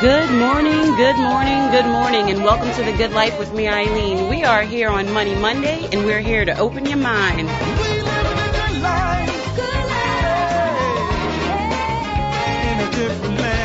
Good morning, good morning, good morning, and welcome to The Good Life with me, Eileen. We are here on Money Monday, and we're here to open your mind. We live in a good life. Good life. In a different land.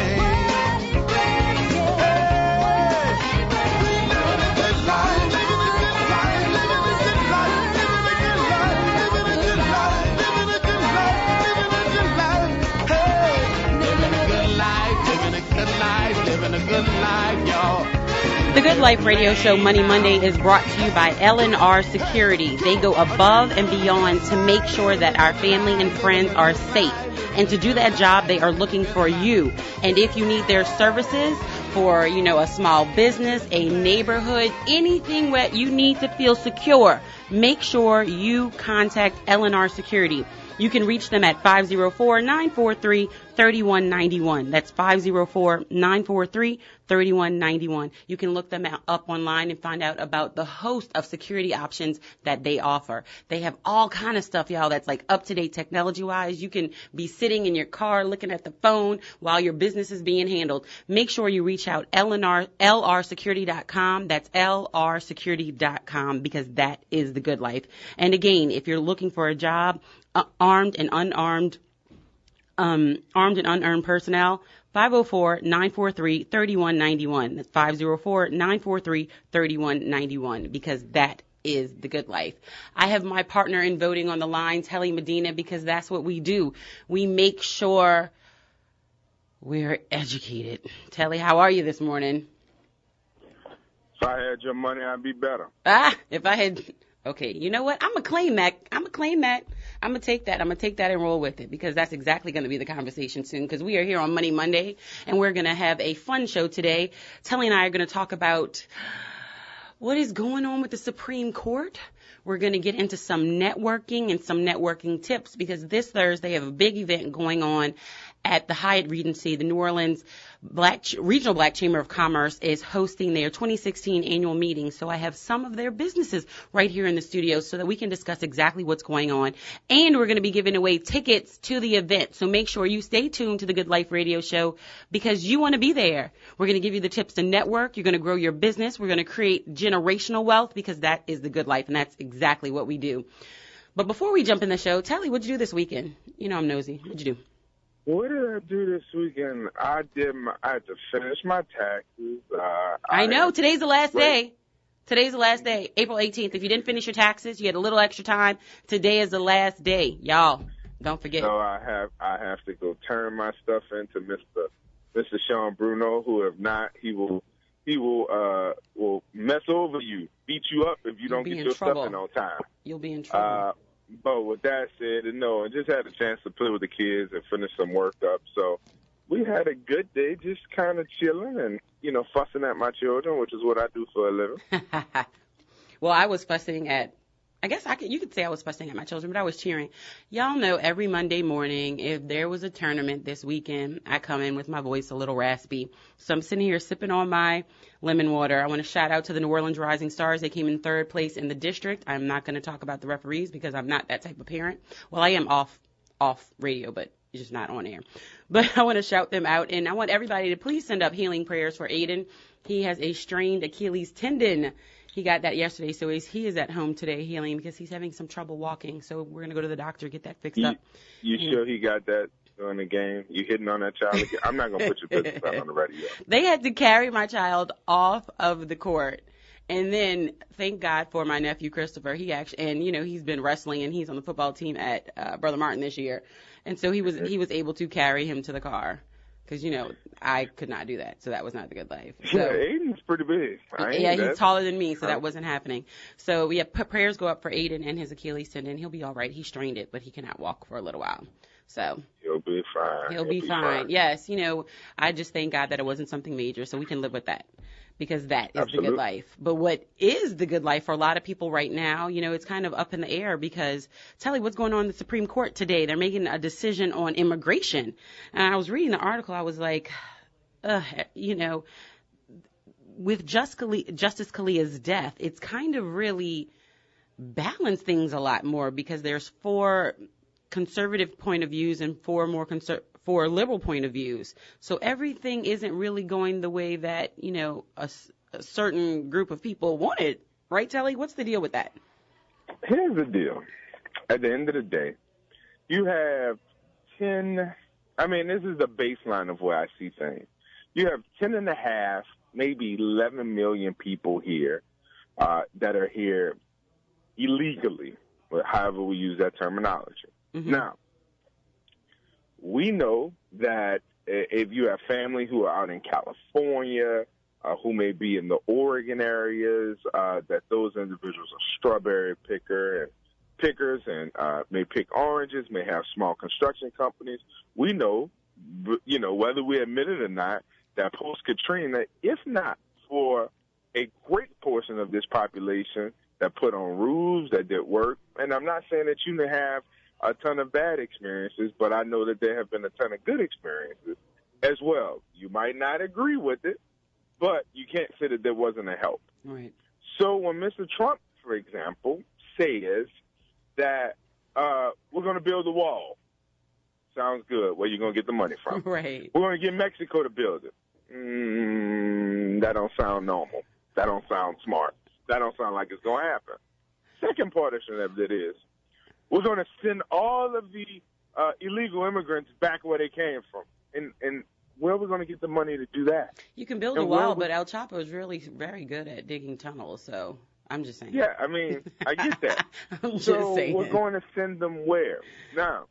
The Good Life radio show Money Monday is brought to you by L&R Security. They go above and beyond to make sure that our family and friends are safe. And to do that job, they are looking for you. And if you need their services for, a small business, a neighborhood, anything that you need to feel secure, make sure you contact L&R Security. You can reach them at 504-943-3191. That's 504-943-3191. You can look them up online and find out about the host of security options that they offer. They have all kind of stuff, y'all, that's like up-to-date technology-wise. You can be sitting in your car looking at the phone while your business is being handled. Make sure you reach out lrsecurity.com. That's lrsecurity.com, because that is the good life. And again, if you're looking for a job, armed and unearned personnel, 504-943-3191. That's 504-943-3191, because that is the good life. I have my partner in voting on the line, Telly Medina, because that's what we do. We make sure we're educated. Telly, how are you this morning? If I had your money, I'd be better. If I had... Okay, you know what? I'm going to claim that. I'm going to take that. I'm going to take that and roll with it, because that's exactly going to be the conversation soon, because we are here on Money Monday, and we're going to have a fun show today. Telly and I are going to talk about what is going on with the Supreme Court. We're going to get into some networking and some networking tips, because this Thursday they have a big event going on at the Hyatt Regency. The New Orleans Regional Black Chamber of Commerce is hosting their 2016 annual meeting. So I have some of their businesses right here in the studio so that we can discuss exactly what's going on. And we're going to be giving away tickets to the event. So make sure you stay tuned to the Good Life radio show, because you want to be there. We're going to give you the tips to network. You're going to grow your business. We're going to create generational wealth, because that is the good life, and that's exactly what we do. But before we jump in the show, Telly, what'd you do this weekend? You know I'm nosy. What'd you do? What did I do this weekend? I had to finish my taxes. I know. Today's the last day. Today's the last day, April 18th. If you didn't finish your taxes, you had a little extra time. Today is the last day, y'all. Don't forget. So I have to go turn my stuff into Mr. Sean Bruno, who if not, he will mess over you, beat you up if you don't get your stuff in on time. You'll be in trouble. But with that said, and just had a chance to play with the kids and finish some work up. So we had a good day, just kind of chilling and, fussing at my children, which is what I do for a living. Well, I was fussing at, you could say I was fussing at my children, but I was cheering. Y'all know every Monday morning, if there was a tournament this weekend, I come in with my voice a little raspy. So I'm sitting here sipping on my lemon water. I want to shout out to the New Orleans Rising Stars. They came in third place in the district. I'm not going to talk about the referees, because I'm not that type of parent. Well, I am off radio, but it's just not on air. But I want to shout them out, and I want everybody to please send up healing prayers for Aiden. He has a strained Achilles tendon. He got that yesterday, so he is at home today healing, because he's having some trouble walking. So we're going to go to the doctor, get that fixed up. You sure he got that during the game? You hitting on that child again? I'm not going to put your business out on the radio. They had to carry my child off of the court. And then, thank God for my nephew, Christopher. He actually, and he's been wrestling, and he's on the football team at Brother Martin this year. And so he was able to carry him to the car. Because, I could not do that, so that was not the good life. So, yeah, Aiden's pretty big. He's taller than me, so that wasn't happening. So, prayers go up for Aiden and his Achilles tendon. He'll be all right. He strained it, but he cannot walk for a little while. So he'll be fine. He'll be fine. Yes, I just thank God that it wasn't something major, so we can live with that. Because that is the good life. But what is the good life for a lot of people right now, it's kind of up in the air, because Telly, what's going on in the Supreme Court today? They're making a decision on immigration. And I was reading the article. I was like, with Justice Scalia's death, it's kind of really balanced things a lot more, because there's 4 conservative point of views and 4 more for liberal point of views. So everything isn't really going the way that, a certain group of people want it. Right, Telly? What's the deal with that? Here's the deal. At the end of the day, you have 10, this is the baseline of where I see things. You have 10.5, maybe 11 million people here that are here illegally, however we use that terminology. Mm-hmm. Now, we know that if you have family who are out in California, who may be in the Oregon areas, that those individuals are strawberry pickers and may pick oranges, may have small construction companies. We know, whether we admit it or not, that post-Katrina, if not for a great portion of this population that put on roofs, that did work, and I'm not saying that you may have a ton of bad experiences, but I know that there have been a ton of good experiences as well. You might not agree with it, but you can't say that there wasn't a help. Right. So when Mr. Trump, for example, says that we're going to build a wall, sounds good. Where you going to get the money from? Right. We're going to get Mexico to build it. That don't sound normal. That don't sound smart. That don't sound like it's going to happen. Second portion of it is we're going to send all of the illegal immigrants back where they came from. And where are we going to get the money to do that? You can build a wall, but El Chapo is really very good at digging tunnels, so I'm just saying. Yeah, I get that. I'm just So saying. we're going to send them where? Now,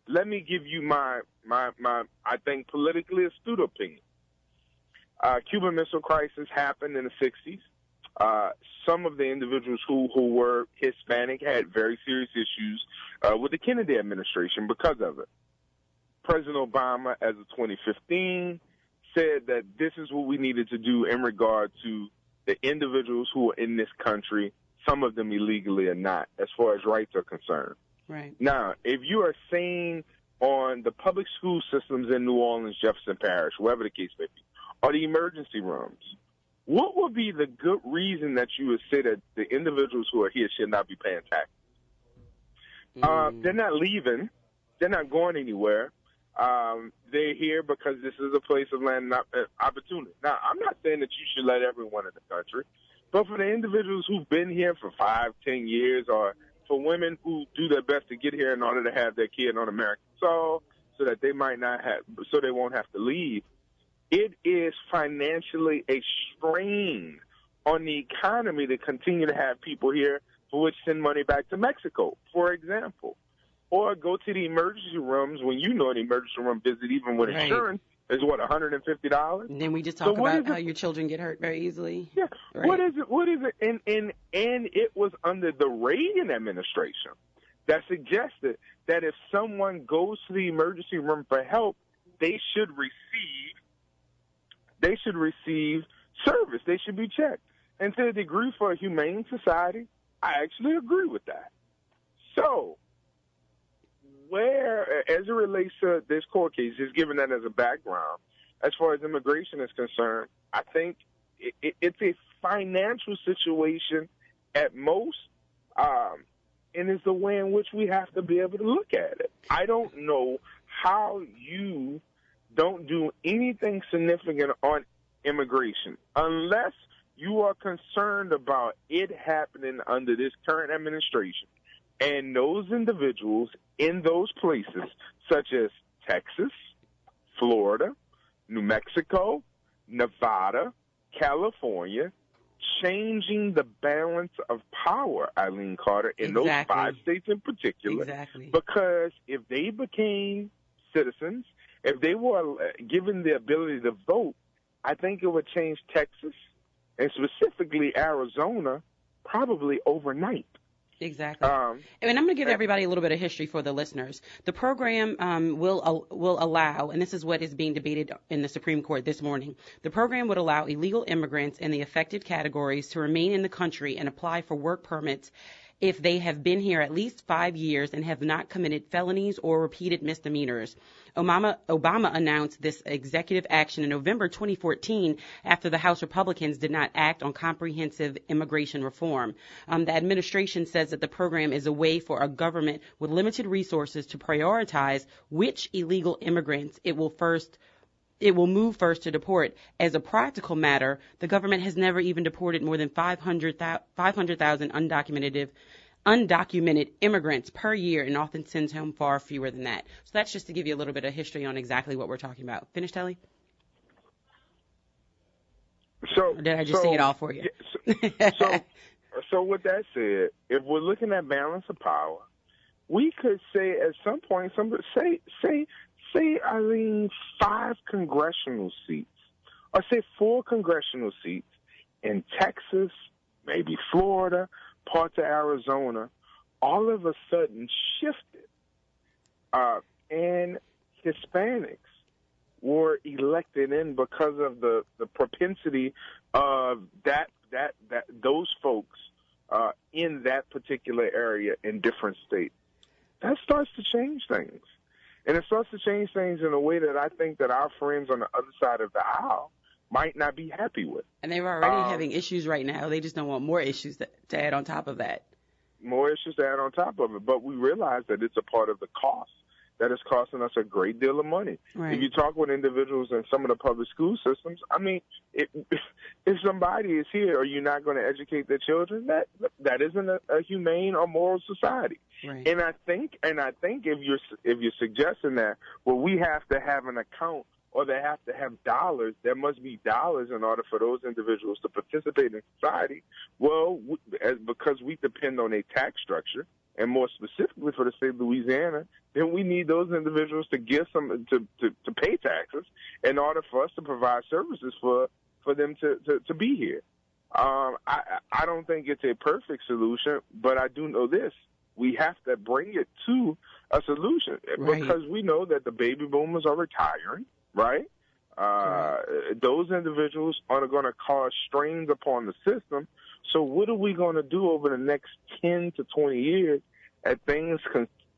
let me give you my I think, politically astute opinion. Cuban Missile Crisis happened in the 60s. Some of the individuals who were Hispanic had very serious issues with the Kennedy administration because of it. President Obama, as of 2015, said that this is what we needed to do in regard to the individuals who are in this country, some of them illegally or not, as far as rights are concerned. Right. Now, if you are saying on the public school systems in New Orleans, Jefferson Parish, wherever the case may be, or the emergency rooms, what would be the good reason that you would say that the individuals who are here should not be paying taxes? They're not leaving. They're not going anywhere. They're here because this is a place of land and opportunity. Now, I'm not saying that you should let everyone in the country, but for the individuals who've been here for 5, 10 years, or for women who do their best to get here in order to have their kid on American soil, so that they won't have to leave, it is financially a strain on the economy to continue to have people here for which send money back to Mexico, for example. Or go to the emergency rooms when you know an emergency room visit, even with insurance, is what, $150? And then we just talk about how your children get hurt very easily. Yeah. Right. What is it? And it was under the Reagan administration that suggested that if someone goes to the emergency room for help, they should receive service. They should be checked. And to the degree for a humane society, I actually agree with that. So, as it relates to this court case, just given that as a background, as far as immigration is concerned, I think it's a financial situation at most, and it's the way in which we have to be able to look at it. I don't know how you don't do anything significant on immigration unless you are concerned about it happening under this current administration. And those individuals in those places, such as Texas, Florida, New Mexico, Nevada, California, changing the balance of power, Eileen Carter, in those 5 states in particular. Exactly. Because if they became citizens, if they were given the ability to vote, I think it would change Texas and specifically Arizona probably overnight. Exactly. And I'm going to give everybody a little bit of history for the listeners. The program will allow, and this is what is being debated in the Supreme Court this morning, the program would allow illegal immigrants in the affected categories to remain in the country and apply for work permits if they have been here at least 5 years and have not committed felonies or repeated misdemeanors. Obama announced this executive action in November 2014 after the House Republicans did not act on comprehensive immigration reform. The administration says that the program is a way for a government with limited resources to prioritize which illegal immigrants it will move first to deport. As a practical matter, the government has never even deported more than 500,000 undocumented immigrants per year and often sends home far fewer than that. So that's just to give you a little bit of history on exactly what we're talking about. Finish, Telly? Or did I just say it all for you? So with that said, if we're looking at balance of power, we could say at some point, say, Eileen, 5 congressional seats, or say 4 congressional seats in Texas, maybe Florida, parts of Arizona, all of a sudden shifted, and Hispanics were elected in because of the propensity of those folks in that particular area in different states. That starts to change things. And it starts to change things in a way that I think that our friends on the other side of the aisle might not be happy with. And they're already having issues right now. They just don't want more issues to add on top of that. More issues to add on top of it. But we realize that it's a part of the cost that is costing us a great deal of money. Right. If you talk with individuals in some of the public school systems, I mean, if somebody is here, are you not going to educate their children? That isn't a humane or moral society. Right. And I think if you're suggesting that, well, we have to have an account or they have to have dollars, there must be dollars in order for those individuals to participate in society. Well, because we depend on a tax structure, and more specifically for the state of Louisiana, then we need those individuals to give some to pay taxes in order for us to provide services for them to be here. I don't think it's a perfect solution, but I do know this. We have to bring it to a solution because we know that the baby boomers are retiring, right? Those individuals are going to cause strains upon the system. So what are we going to do over the next 10 to 20 years as things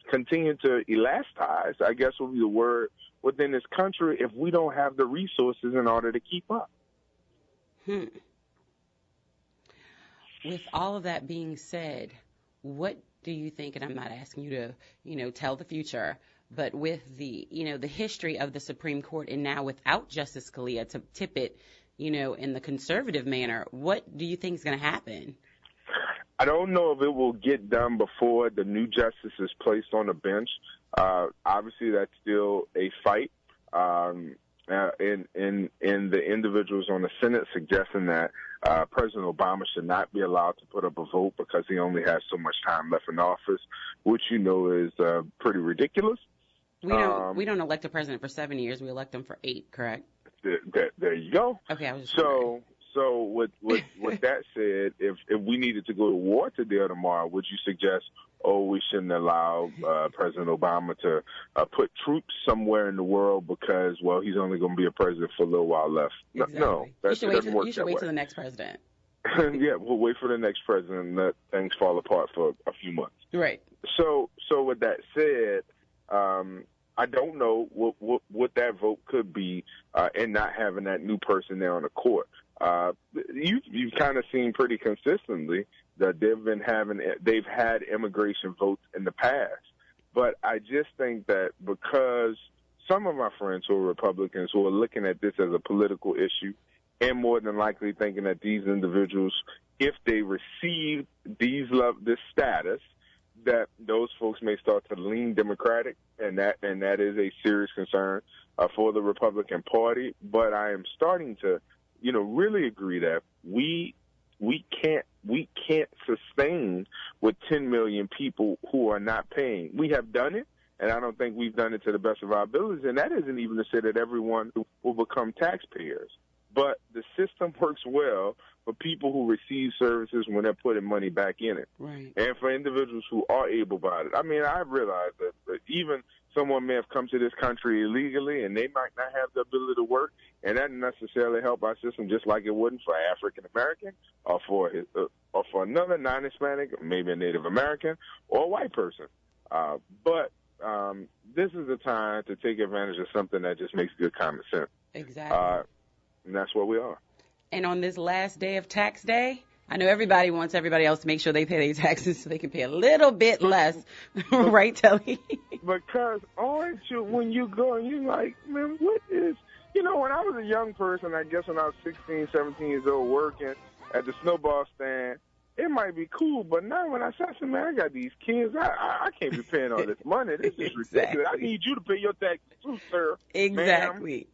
continue to elasticize, I guess will be the word, within this country if we don't have the resources in order to keep up? With all of that being said, what do you think, and I'm not asking you to, tell the future, but with the, the history of the Supreme Court and now without Justice Scalia to tip it, in the conservative manner, what do you think is going to happen? I don't know if it will get done before the new justice is placed on the bench. Obviously, that's still a fight. In the individuals on the Senate suggesting that President Obama should not be allowed to put up a vote because he only has so much time left in office, which is pretty ridiculous. We don't elect a president for 7 years. We elect him for 8, correct? There you go. Okay, I was just so with that said, if we needed to go to war today or tomorrow, would you suggest, we shouldn't allow President Obama to put troops somewhere in the world because, well, he's only going to be a president for a little while left? Exactly. No, that doesn't work that way. You should wait till the next president. Yeah, we'll wait for the next president and let things fall apart for a few months. Right. So with that said, I don't know what that vote could be, and not having that new person there on the court. You've kind of seen pretty consistently that they've had immigration votes in the past, but I just think that because some of my friends who are Republicans who are looking at this as a political issue, and more than likely thinking that these individuals, if they receive this status, that those folks may start to lean Democratic, and that is a serious concern for the Republican Party. But I am starting to, really agree that we can't sustain with 10 million people who are not paying. We have done it, and I don't think we've done it to the best of our abilities. And that isn't even to say that everyone will become taxpayers. But the system works well for people who receive services when they're putting money back in it. Right. And for individuals who are able-bodied. I mean, I realize that even someone may have come to this country illegally, and they might not have the ability to work, and that doesn't necessarily help our system, just like it wouldn't for African American or for another non-Hispanic, maybe a Native American or a white person. But this is the time to take advantage of something that just makes good common sense. Exactly. And that's where we are. And on this last day of tax day, I know everybody wants everybody else to make sure they pay their taxes so they can pay a little bit less. Right, Telly? Because aren't you, when you go and you're like, man, what is, when I was a young person, I guess when I was 16, 17 years old working at the snowball stand, it might be cool, but now when I say, man, I got these kids, I can't be paying all this money. This is ridiculous. I need you to pay your taxes too, sir. Exactly,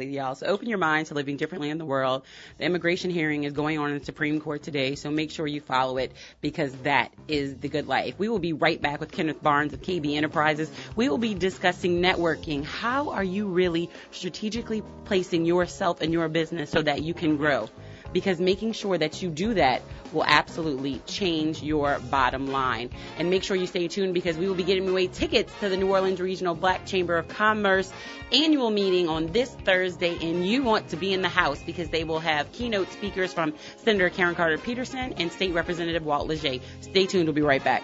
y'all. So open your mind to living differently in the world. The immigration hearing is going on in the Supreme Court today, so make sure you follow it because that is the good life. We will be right back with Kenneth Barnes of KB Enterprises. We will be discussing networking. How are you really strategically placing yourself and your business so that you can grow? Because making sure that you do that will absolutely change your bottom line. And make sure you stay tuned because we will be giving away tickets to the New Orleans Regional Black Chamber of Commerce annual meeting on this Thursday, and you want to be in the house because they will have keynote speakers from Senator Karen Carter Peterson and State Representative Walt Leger. Stay tuned. We'll be right back.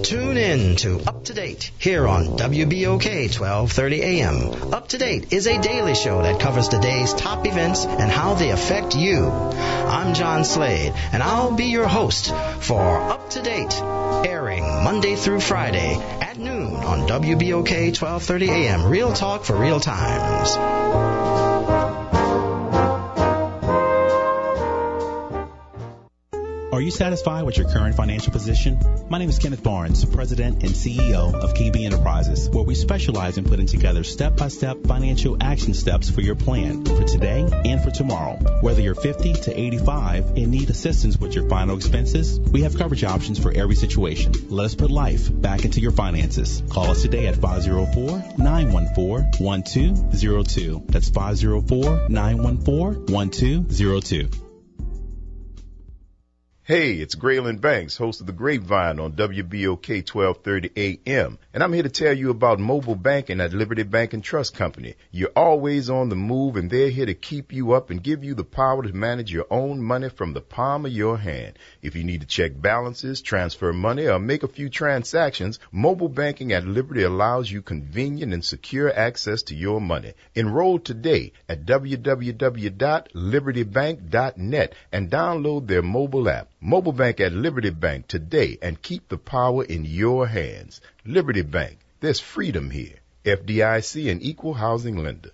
Tune in to Up to Date here on WBOK 1230 AM. Up to Date is a daily show that covers the day's top events and how they affect you. I'm John Slade, and I'll be your host for Up to Date, airing Monday through Friday at noon on WBOK 1230 AM. Real talk for real times. Are you satisfied with your current financial position? My name is Kenneth Barnes, President and CEO of KB Enterprises, where we specialize in putting together step-by-step financial action steps for your plan for today and for tomorrow. Whether you're 50 to 85 and need assistance with your final expenses, we have coverage options for every situation. Let us put life back into your finances. Call us today at 504-914-1202. That's 504-914-1202. Hey, it's Graylin Banks, host of The Grapevine on WBOK 1230 AM, and I'm here to tell you about mobile banking at Liberty Bank and Trust Company. You're always on the move, and they're here to keep you up and give you the power to manage your own money from the palm of your hand. If you need to check balances, transfer money, or make a few transactions, mobile banking at Liberty allows you convenient and secure access to your money. Enroll today at www.libertybank.net and download their mobile app. Mobile Bank at Liberty Bank today and keep the power in your hands. Liberty Bank, there's freedom here. FDIC and equal housing lender.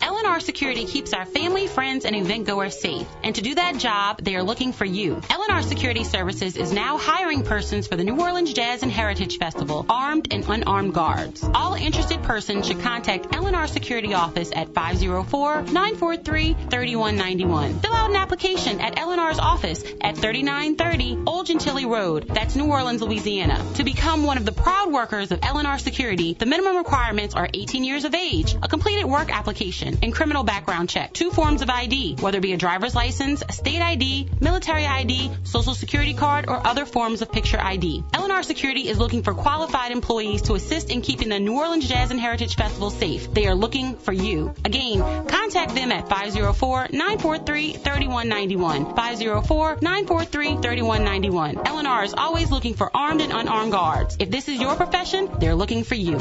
L&R Security keeps our family, friends, and event goers safe. And to do that job, they are looking for you. L&R Security Services is now hiring persons for the New Orleans Jazz and Heritage Festival, armed and unarmed guards. All interested persons should contact L&R Security Office at 504-943-3191. Fill out an application at L&R's office at 3930 Old Gentilly Road. That's New Orleans, Louisiana. To become one of the proud workers of L&R Security, the minimum requirements are 18 years of age, a completed work application, and criminal background check. 2 forms of ID, whether it be a driver's license, a state ID, military ID, social security card, or other forms of picture ID. L&R Security is looking for qualified employees to assist in keeping the New Orleans Jazz and Heritage Festival safe. They are looking for you. Again, contact them at 504-943-3191. 504-943-3191. L&R is always looking for armed and unarmed guards. If this is your profession, they're looking for you.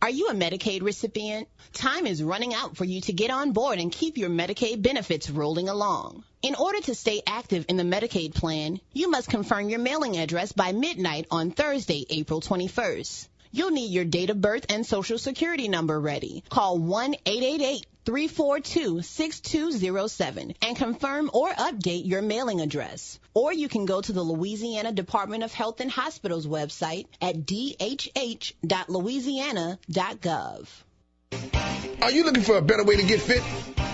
Are you a Medicaid recipient? Time is running out for you to get on board and keep your Medicaid benefits rolling along. In order to stay active in the Medicaid plan, you must confirm your mailing address by midnight on Thursday, April 21st. You'll need your date of birth and social security number ready. Call 1-888-342-6207 and confirm or update your mailing address. Or you can go to the Louisiana Department of Health and Hospitals website at dhh.louisiana.gov. Are you looking for a better way to get fit?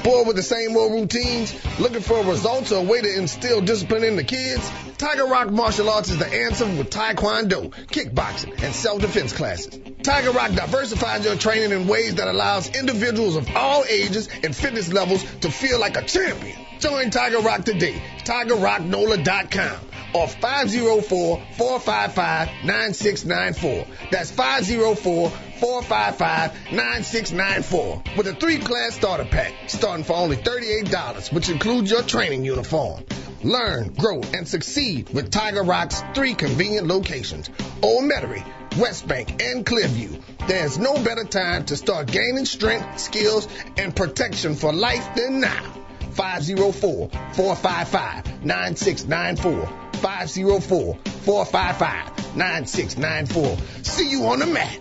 Bored with the same old routines? Looking for results or a way to instill discipline in the kids? Tiger Rock Martial Arts is the answer with Taekwondo, kickboxing, and self-defense classes. Tiger Rock diversifies your training in ways that allows individuals of all ages and fitness levels to feel like a champion. Join Tiger Rock today. TigerRockNola.com or 504-455-9694. That's 504-455-9694 with a 3-class starter pack starting for only $38, which includes your training uniform. Learn, grow, and succeed with Tiger Rock's 3 convenient locations: Old Metairie, West Bank, and Clearview. There's no better time to start gaining strength, skills, and protection for life than now. 504-455-9694. 504-455-9694. See you on the mat.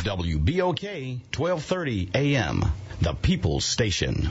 WBOK 1230 AM, the People's Station.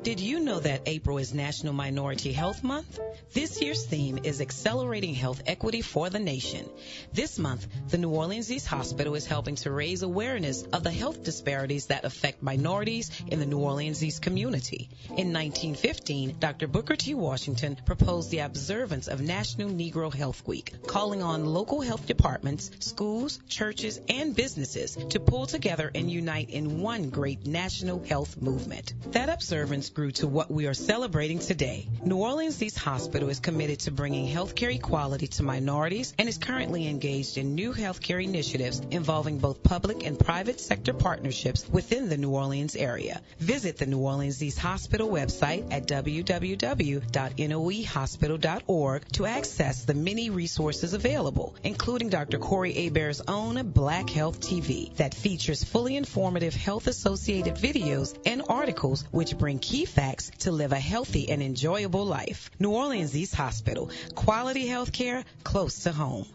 Did you know that April is National Minority Health Month? This year's theme is Accelerating Health Equity for the Nation. This month, the New Orleans East Hospital is helping to raise awareness of the health disparities that affect minorities in the New Orleans East community. In 1915, Dr. Booker T. Washington proposed the observance of National Negro Health Week, calling on local health departments, schools, churches, and businesses to pull together and unite in one great national health movement. That observance grew to what we are celebrating today. New Orleans East Hospital is committed to bringing healthcare equality to minorities and is currently engaged in new healthcare initiatives involving both public and private sector partnerships within the New Orleans area. Visit the New Orleans East Hospital website at www.noehospital.org to access the many resources available, including Dr. Corey Hebert's own Black Health TV that features fully informative health-associated videos and articles which bring key facts to live a healthy and enjoyable life. New Orleans East Hospital, quality health care close to home.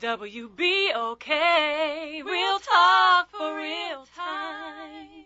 WBOK, real talk for real times.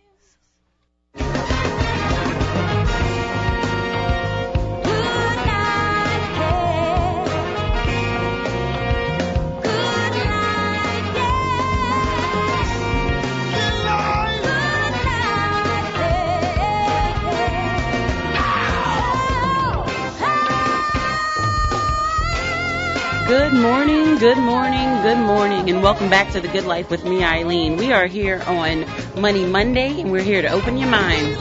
Good morning, good morning, good morning, and welcome back to The Good Life with me, Eileen. We are here on Money Monday, and we're here to open your minds.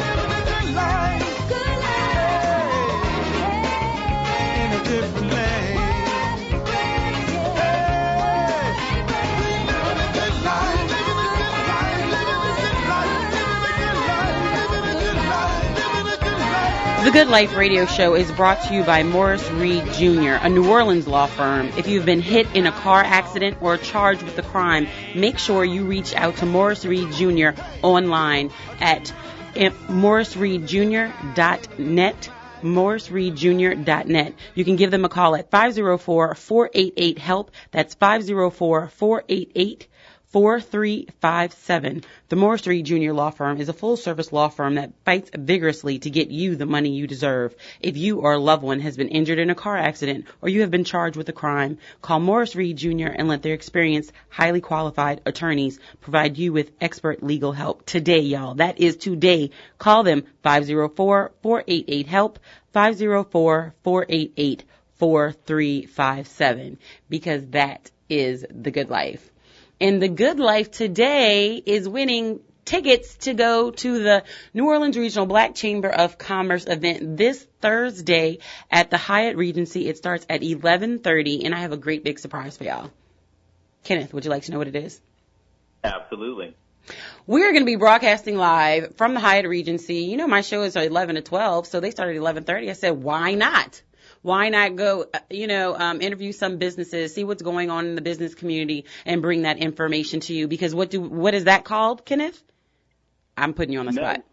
The Good Life radio show is brought to you by Morris Reed Jr., a New Orleans law firm. If you've been hit in a car accident or charged with a crime, make sure you reach out to Morris Reed Jr. online at morrisreedjr.net. morrisreedjr.net. You can give them a call at 504-488-HELP. That's 504-488-4357. The Morris Reed Jr. Law Firm is a full-service law firm that fights vigorously to get you the money you deserve. If you or a loved one has been injured in a car accident or you have been charged with a crime, call Morris Reed Jr. and let their experienced, highly qualified attorneys provide you with expert legal help today, y'all. That is today. Call them 504-488-HELP, 504-488-4357, because that is the good life. And the good life today is winning tickets to go to the New Orleans Regional Black Chamber of Commerce event this Thursday at the Hyatt Regency. It starts at 11:30, and I have a great big surprise for y'all. Kenneth, would you like to know what it is? Absolutely. We're going to be broadcasting live from the Hyatt Regency. You know, my show is 11 to 12, so they started at 11:30. I said, why not? Why not go, interview some businesses, see what's going on in the business community, and bring that information to you? Because what is that called, Kenneth? I'm putting you on the spot.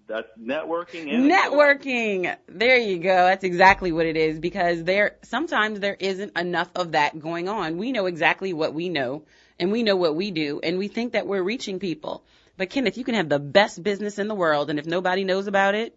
That's networking. Networking. There you go. That's exactly what it is. Because sometimes there isn't enough of that going on. We know exactly what we know, and we know what we do, and we think that we're reaching people. But Kenneth, you can have the best business in the world, and if nobody knows about it,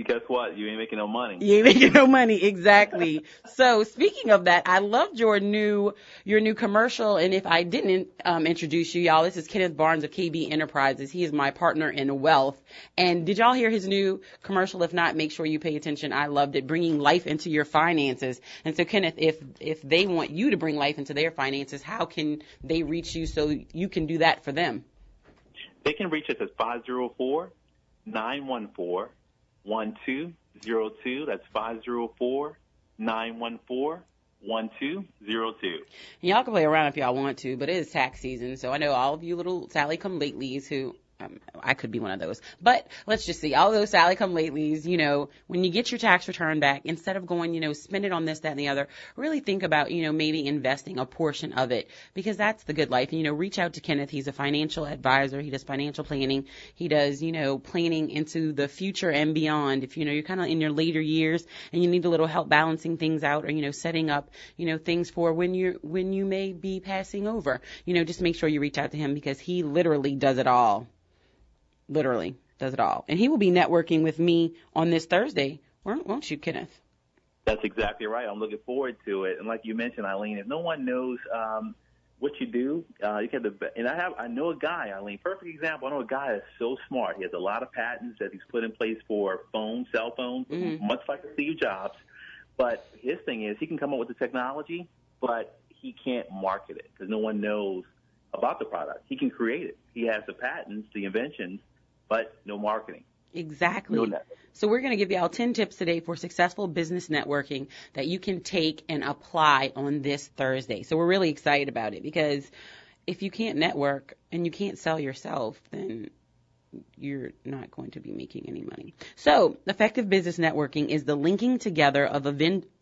guess what? You ain't making no money. You ain't making no money, exactly. So speaking of that, I loved your new commercial. And if I didn't introduce you, y'all, this is Kenneth Barnes of KB Enterprises. He is my partner in wealth. And did y'all hear his new commercial? If not, make sure you pay attention. I loved it, bringing life into your finances. And so, Kenneth, if they want you to bring life into their finances, how can they reach you so you can do that for them? They can reach us at 504-914-1202. That's 504-914-1202. Y'all can play around if y'all want to, but it is tax season, so I know all of you little Sally-come-latelys who I could be one of those. But let's just see, all those Sally-come-latelys, when you get your tax return back, instead of going, spend it on this, that, and the other, really think about, maybe investing a portion of it, because that's the good life. And, reach out to Kenneth. He's a financial advisor. He does financial planning. He does, planning into the future and beyond. If, you're kind of in your later years and you need a little help balancing things out or, setting up, things for when you may be passing over, just make sure you reach out to him, because he literally does it all. Literally does it all. And he will be networking with me on this Thursday, won't you, Kenneth? That's exactly right. I'm looking forward to it. And like you mentioned, Eileen, if no one knows what you do, you can I know a guy, Eileen, perfect example. I know a guy that's so smart. He has a lot of patents that he's put in place for cell phones, much like Steve Jobs. But his thing is he can come up with the technology, but he can't market it because no one knows about the product. He can create it. He has the patents, the inventions, but no marketing. Exactly. No. So we're going to give y'all 10 tips today for successful business networking that you can take and apply on this Thursday. So we're really excited about it, because if you can't network and you can't sell yourself, then you're not going to be making any money. So effective business networking is the linking together of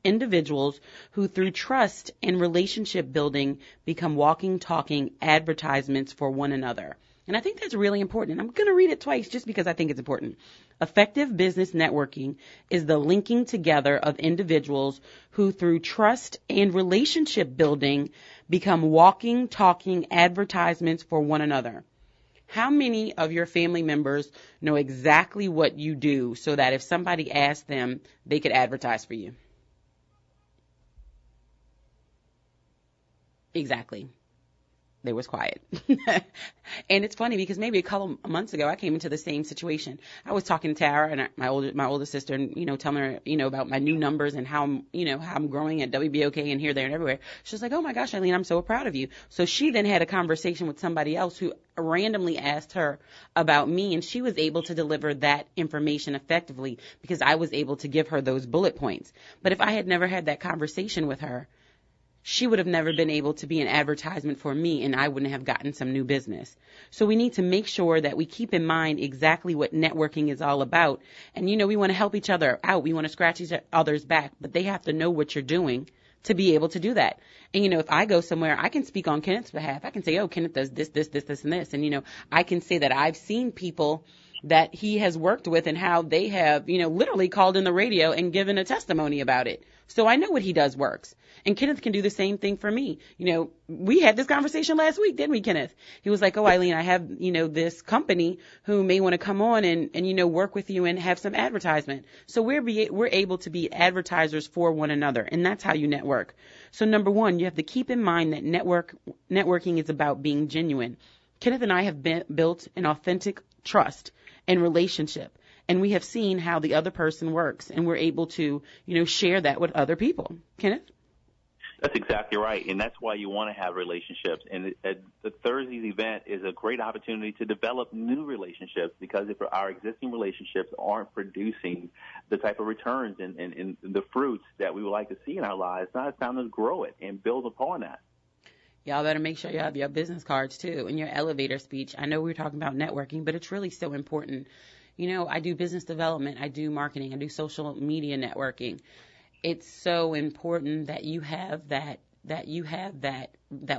individuals who, through trust and relationship building, become walking, talking advertisements for one another. And I think that's really important. And I'm going to read it twice just because I think it's important. Effective business networking is the linking together of individuals who, through trust and relationship building, become walking, talking advertisements for one another. How many of your family members know exactly what you do so that if somebody asked them, they could advertise for you? Exactly. They was quiet. And it's funny because maybe a couple of months ago I came into the same situation. I was talking to Tara and my older sister, and telling her about my new numbers and how I'm growing at WBOK and here, there, and everywhere. She was like, "Oh my gosh, Eileen, I'm so proud of you." So she then had a conversation with somebody else who randomly asked her about me, and she was able to deliver that information effectively because I was able to give her those bullet points. But if I had never had that conversation with her, she would have never been able to be an advertisement for me, and I wouldn't have gotten some new business. So we need to make sure that we keep in mind exactly what networking is all about. And, we want to help each other out. We want to scratch each other's back, but they have to know what you're doing to be able to do that. And, if I go somewhere, I can speak on Kenneth's behalf. I can say, "Oh, Kenneth does this, this, this, this, and this." And, I can say that I've seen people that he has worked with and how they have, literally called in the radio and given a testimony about it. So I know what he does works. And Kenneth can do the same thing for me. We had this conversation last week, didn't we, Kenneth? He was like, "Oh, Eileen, I have, this company who may want to come on and work with you and have some advertisement." So we're able to be advertisers for one another. And that's how you network. So number one, you have to keep in mind that networking is about being genuine. Kenneth and I have built an authentic trust and relationship. And we have seen how the other person works, and we're able to, share that with other people. Kenneth? That's exactly right, and that's why you want to have relationships. And the Thursday's event is a great opportunity to develop new relationships, because if our existing relationships aren't producing the type of returns and the fruits that we would like to see in our lives, now it's time to grow it and build upon that. Y'all better make sure you have your business cards, too, and your elevator speech. I know we were talking about networking, but it's really so important. I do business development, I do marketing, I do social media networking. It's so important that you have that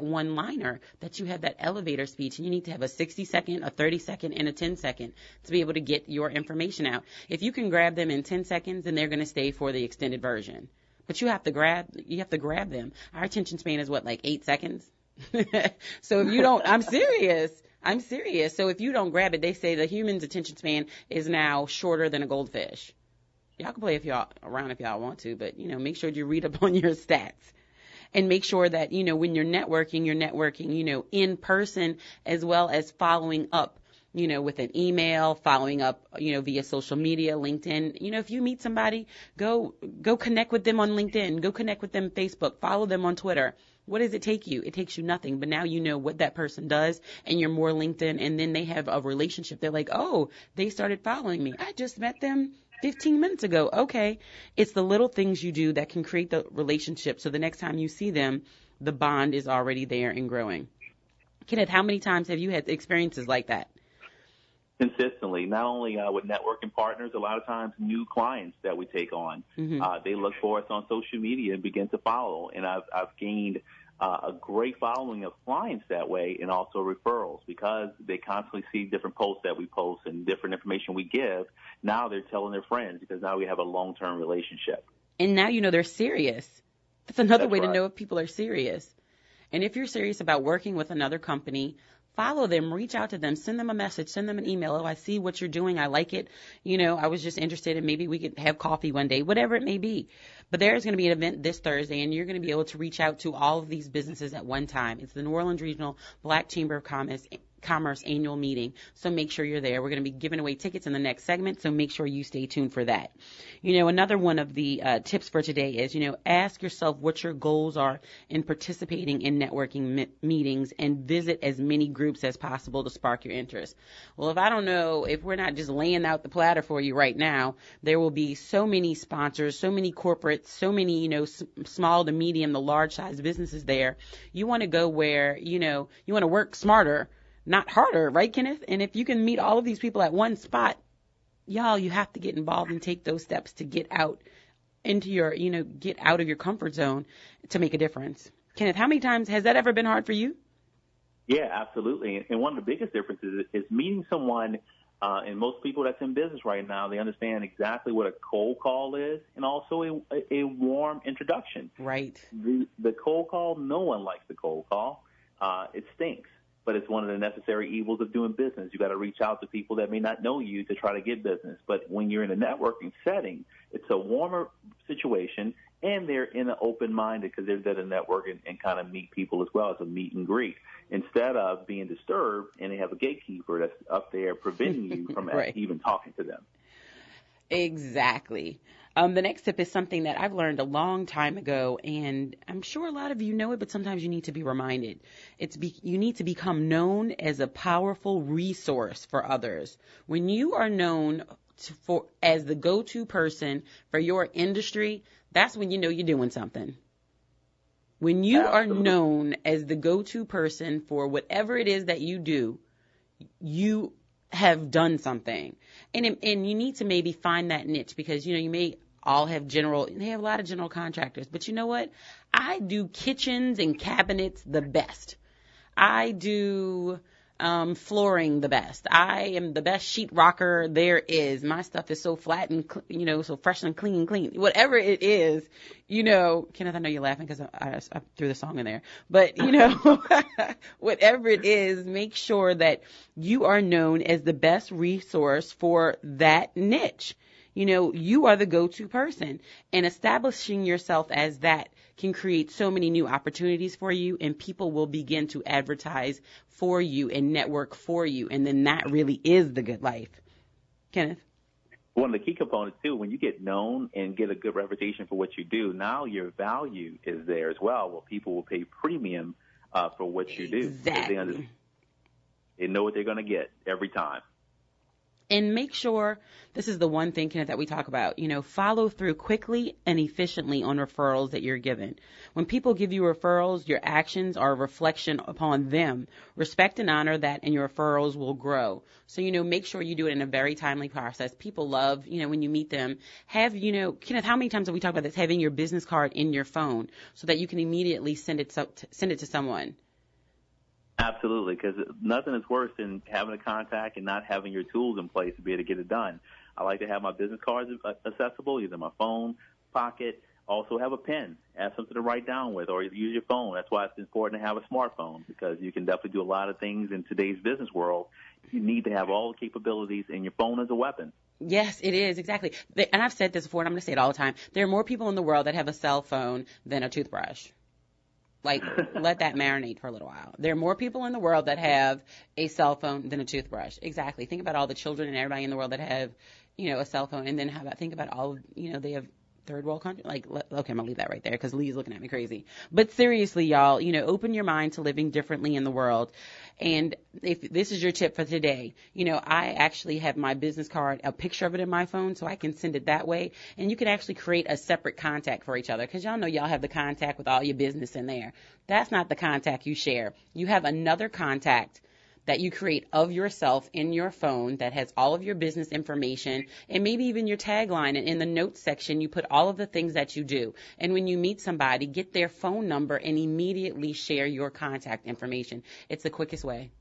one-liner, that you have that elevator speech, and you need to have a 60-second, a 30-second, and a 10-second to be able to get your information out. If you can grab them in 10 seconds, then they're going to stay for the extended version. But you have to grab them. Our attention span is 8 seconds? So if you don't, I'm serious. So if you don't grab it, they say the human's attention span is now shorter than a goldfish. Y'all can play around if y'all want to, but, make sure you read up on your stats. And make sure that, when you're networking, in person as well as following up, with an email, following up, via social media, LinkedIn. If you meet somebody, go connect with them on LinkedIn. Go connect with them on Facebook. Follow them on Twitter. What does it take you? It takes you nothing. But now you know what that person does, and you're more LinkedIn, and then they have a relationship. They're like, oh, they started following me. I just met them 15 minutes ago. Okay. It's the little things you do that can create the relationship. So the next time you see them, the bond is already there and growing. Kenneth, how many times have you had experiences like that? Consistently, not only with networking partners, a lot of times new clients that we take on, they look for us on social media and begin to follow. And I've gained a great following of clients that way, and also referrals, because they constantly see different posts that we post and different information we give. Now they're telling their friends, because now we have a long-term relationship. And now they're serious. That's another way right. to know if people are serious. And if you're serious about working with another company, follow them, reach out to them, send them a message, send them an email. Oh, I see what you're doing. I like it. I was just interested, and maybe we could have coffee one day, whatever it may be. But there's going to be an event this Thursday, and you're going to be able to reach out to all of these businesses at one time. It's the New Orleans Regional Black Chamber of Commerce annual meeting. So make sure you're there. We're going to be giving away tickets in the next segment, so make sure you stay tuned for that. Another one of the tips for today is, ask yourself what your goals are in participating in networking meetings, and visit as many groups as possible to spark your interest. Well, if we're not just laying out the platter for you right now, there will be so many sponsors, so many corporates, so many, small to medium to large size businesses there. You want to go where, you want to work smarter, not harder, right, Kenneth? And if you can meet all of these people at one spot, y'all, you have to get involved and take those steps to get out into your, get out of your comfort zone to make a difference. Kenneth, how many times has that ever been hard for you? Yeah, absolutely. And one of the biggest differences is meeting someone, and most people that's in business right now, they understand exactly what a cold call is, and also a warm introduction. Right. The cold call, no one likes the cold call. It stinks. But it's one of the necessary evils of doing business. You got to reach out to people that may not know you to try to get business. But when you're in a networking setting, it's a warmer situation, and they're in an open-minded, because they're there to network and kind of meet people as well as a meet and greet, instead of being disturbed and they have a gatekeeper that's up there preventing you from right. even talking to them. Exactly. The next tip is something that I've learned a long time ago, and I'm sure a lot of you know it, but sometimes you need to be reminded. You need to become known as a powerful resource for others. When you are known as the go-to person for your industry, that's when you know you're doing something. When you Absolutely. Are known as the go-to person for whatever it is that you do, you have done something. And you need to maybe find that niche, because, you may all have they have a lot of general contractors, but you know what? I do kitchens and cabinets the best. I do flooring the best. I am the best sheet rocker there is. My stuff is so flat and, so fresh and clean. Whatever it is, Kenneth, I know you're laughing because I threw the song in there, but, whatever it is, make sure that you are known as the best resource for that niche. You are the go-to person, and establishing yourself as that can create so many new opportunities for you, and people will begin to advertise for you and network for you, and then that really is the good life. Kenneth? One of the key components, too, when you get known and get a good reputation for what you do, now your value is there as well, where people will pay premium for what you do. Exactly. They know what they're going to get every time. And make sure, this is the one thing, Kenneth, that we talk about, follow through quickly and efficiently on referrals that you're given. When people give you referrals, your actions are a reflection upon them. Respect and honor that, and your referrals will grow. So, make sure you do it in a very timely process. People love, when you meet them, Kenneth, how many times have we talked about this, having your business card in your phone so that you can immediately send it to someone? Absolutely, because nothing is worse than having a contact and not having your tools in place to be able to get it done. I like to have my business cards accessible, either my phone, pocket, also have a pen, have something to write down with, or use your phone. That's why it's important to have a smartphone, because you can definitely do a lot of things in today's business world. You need to have all the capabilities, and your phone is a weapon. Yes, it is, exactly. And I've said this before, and I'm going to say it all the time. There are more people in the world that have a cell phone than a toothbrush. Like, let that marinate for a little while. There are more people in the world that have a cell phone than a toothbrush. Exactly. Think about all the children and everybody in the world that have, a cell phone. And then think about all, they have third world country. Okay, I'm going to leave that right there because Lee's looking at me crazy. But seriously, y'all, open your mind to living differently in the world. And if this is your tip for today, I actually have my business card, a picture of it in my phone, so I can send it that way. And you can actually create a separate contact for each other because y'all know y'all have the contact with all your business in there. That's not the contact you share. You have another contact that you create of yourself in your phone that has all of your business information and maybe even your tagline. And in the notes section, you put all of the things that you do. And when you meet somebody, get their phone number and immediately share your contact information. It's the quickest way.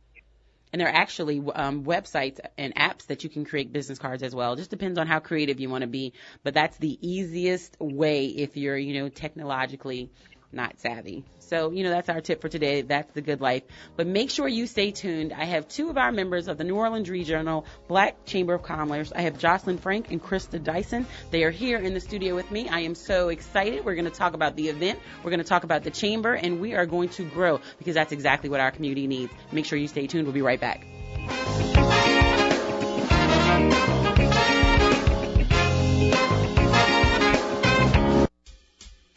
And there are actually websites and apps that you can create business cards as well. It just depends on how creative you want to be. But that's the easiest way if you're, technologically not savvy. So, that's our tip for today. That's the good life. But make sure you stay tuned. I have two of our members of the New Orleans Regional Black Chamber of Commerce. I have Jocelyn Frank and Krista Dyson. They are here in the studio with me. I am so excited. We're going to talk about the event. We're going to talk about the chamber, and we are going to grow because that's exactly what our community needs. Make sure you stay tuned. We'll be right back.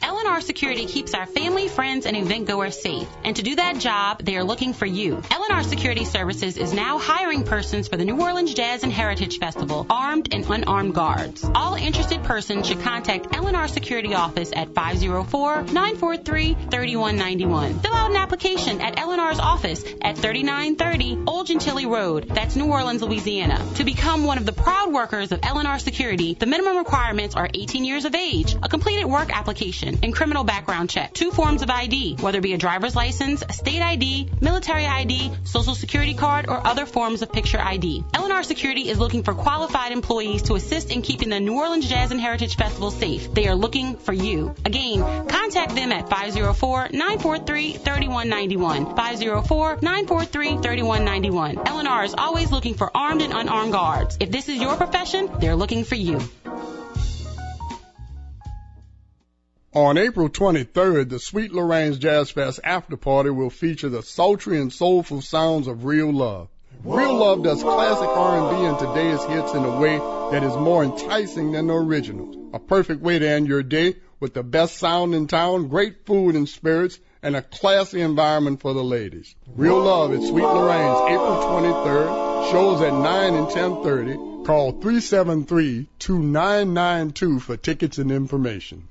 L&R Security keeps our family, friends, and event goers safe. And to do that job, they are looking for you. L&R Security Services is now hiring persons for the New Orleans Jazz and Heritage Festival, armed and unarmed guards. All interested persons should contact L&R Security Office at 504-943-3191. Fill out an application at L&R's office at 3930 Old Gentilly Road. That's New Orleans, Louisiana. To become one of the proud workers of L&R Security, the minimum requirements are 18 years of age, a completed work application, and criminal background check, 2 forms of ID, whether it be a driver's license, state ID, military ID, social security card, or other forms of picture ID. L&R Security is looking for qualified employees to assist in keeping the New Orleans Jazz and Heritage Festival safe. They are looking for you. Again, contact them at 504-943-3191. 504-943-3191. L&R is always looking for armed and unarmed guards. If this is your profession, they're looking for you. On April 23rd, the Sweet Lorraine's Jazz Fest after party will feature the sultry and soulful sounds of Real Love. Real Love does classic R&B and today's hits in a way that is more enticing than the originals. A perfect way to end your day with the best sound in town, great food and spirits, and a classy environment for the ladies. Real Love at Sweet Lorraine's April 23rd. Shows at 9 and 10:30. Call 373-2992 for tickets and information.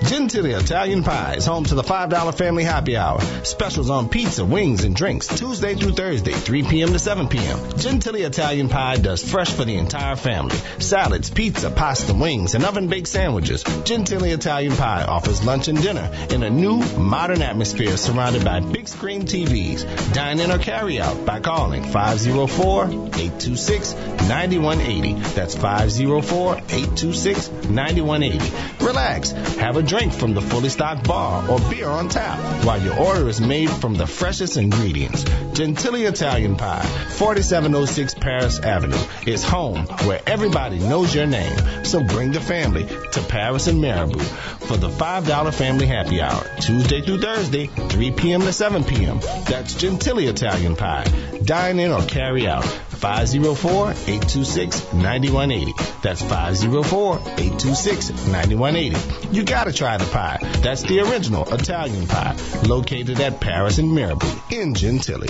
Gentilly Italian Pie is home to the $5 Family Happy Hour. Specials on pizza, wings, and drinks Tuesday through Thursday, 3 p.m. to 7 p.m. Gentilly Italian Pie does fresh for the entire family. Salads, pizza, pasta, wings, and oven-baked sandwiches. Gentilly Italian Pie offers lunch and dinner in a new, modern atmosphere surrounded by big screen TVs. Dine in or carry out by calling 504-826-9180. That's 504-826-9180. Relax. Have a drink from the fully stocked bar or beer on tap while your order is made from the freshest ingredients. Gentilly Italian Pie, 4706 Paris Avenue, is home where everybody knows your name. So bring the family to Paris and Marabou for the $5 Family Happy Hour, Tuesday through Thursday, 3 p.m. to 7 p.m. That's Gentilly Italian Pie. Dine in or carry out. 504-826-9180. That's 504-826-9180. You gotta try the pie. That's the original Italian pie, located at Paris and Marabou in Gentilly.